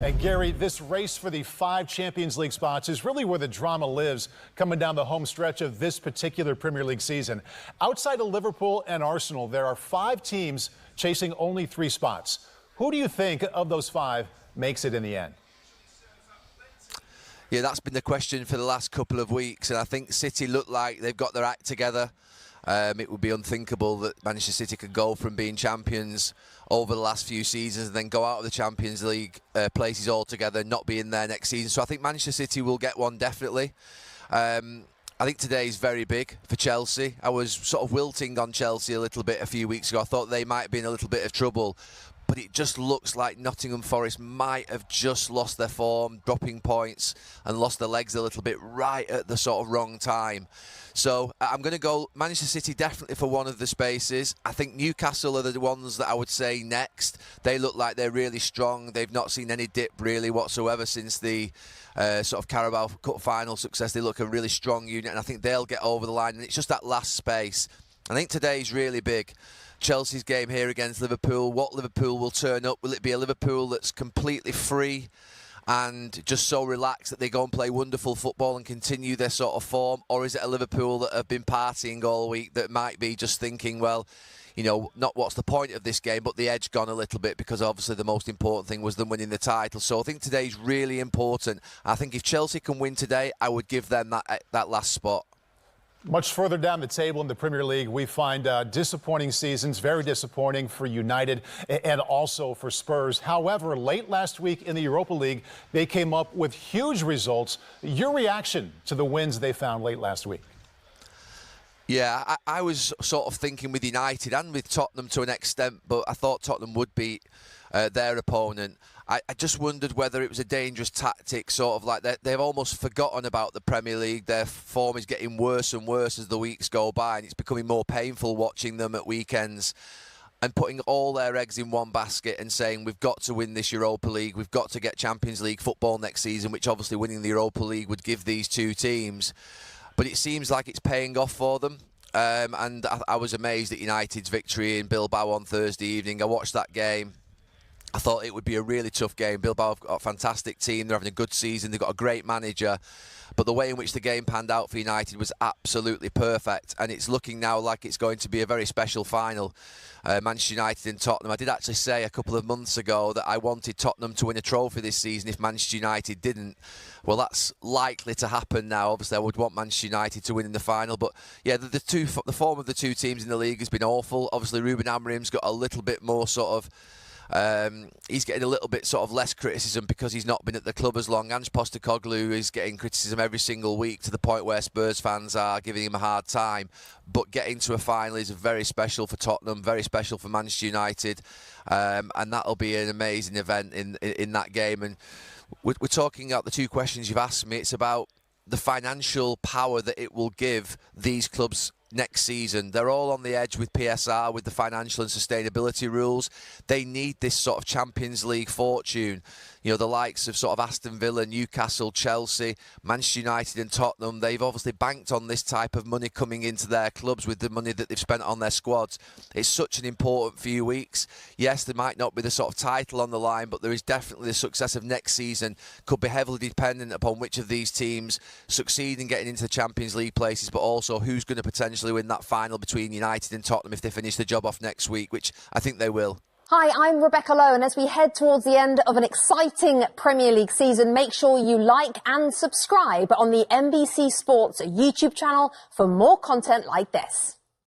And Gary, this race for the 5 Champions League spots is really where the drama lives coming down the home stretch of this particular Premier League season. Outside of Liverpool and Arsenal, there are 5 teams chasing only 3 spots. Who do you think of those 5 makes it in the end? Yeah, that's been the question for the last couple of weeks, and I think City look like they've got their act together. It would be unthinkable that Manchester City could go from being champions over the last few seasons and then go out of the Champions League places altogether and not be in there next season. So I think Manchester City will get one, definitely. I think today is very big for Chelsea. I was sort of wilting on Chelsea a little bit a few weeks ago. I thought they might be in a little bit of trouble. But it just looks like Nottingham Forest might have just lost their form, dropping points, and lost their legs a little bit right at the sort of wrong time. So I'm going to go Manchester City definitely for one of the spaces. I think Newcastle are the ones that I would say next. They look like they're really strong. They've not seen any dip really whatsoever since the sort of Carabao Cup final success. They look a really strong unit, and I think they'll get over the line. And it's just that last space. I think today's really big. Chelsea's game here against Liverpool. What Liverpool will turn up? Will it be a Liverpool that's completely free and just so relaxed that they go and play wonderful football and continue their sort of form? Or is it a Liverpool that have been partying all week that might be just thinking, well, you know, not what's the point of this game, but the edge gone a little bit because obviously the most important thing was them winning the title. So I think today's really important. I think if Chelsea can win today, I would give them that last spot. Much further down the table in the Premier League, we find disappointing seasons, very disappointing for United and also for Spurs. However, late last week in the Europa League, they came up with huge results. Your reaction to the wins they found late last week? Yeah, I was sort of thinking with United and with Tottenham to an extent, but I thought Tottenham would beat their opponent. I just wondered whether it was a dangerous tactic, sort of like they've almost forgotten about the Premier League. Their form is getting worse and worse as the weeks go by, and it's becoming more painful watching them at weekends and putting all their eggs in one basket and saying, we've got to win this Europa League, we've got to get Champions League football next season, which obviously winning the Europa League would give these two teams. But it seems like it's paying off for them. And I was amazed at United's victory in Bilbao on Thursday evening. I watched that game. I thought it would be a really tough game. Bilbao have got a fantastic team. They're having a good season. They've got a great manager. But the way in which the game panned out for United was absolutely perfect. And it's looking now like it's going to be a very special final. Manchester United and Tottenham. I did actually say a couple of months ago that I wanted Tottenham to win a trophy this season if Manchester United didn't. Well, that's likely to happen now. Obviously, I would want Manchester United to win in the final. But yeah, the form of the two teams in the league has been awful. Obviously, Ruben Amorim's got a little bit more sort of... he's getting a little bit sort of less criticism because he's not been at the club as long. Ange Postecoglou is getting criticism every single week to the point where Spurs fans are giving him a hard time. But getting to a final is very special for Tottenham, very special for Manchester United, and that'll be an amazing event in that game. And we're talking about the two questions you've asked me. It's about the financial power that it will give these clubs next season. They're all on the edge with PSR, with the financial and sustainability rules. They need this sort of Champions League fortune. You know, the likes of sort of Aston Villa, Newcastle, Chelsea, Manchester United and Tottenham, they've obviously banked on this type of money coming into their clubs with the money that they've spent on their squads. It's such an important few weeks. Yes, there might not be the sort of title on the line, but there is definitely the success of next season could be heavily dependent upon which of these teams succeed in getting into the Champions League places, but also who's going to potentially win that final between United and Tottenham if they finish the job off next week, which I think they will. Hi, I'm Rebecca Lowe, and as we head towards the end of an exciting Premier League season, make sure you like and subscribe on the NBC Sports YouTube channel for more content like this.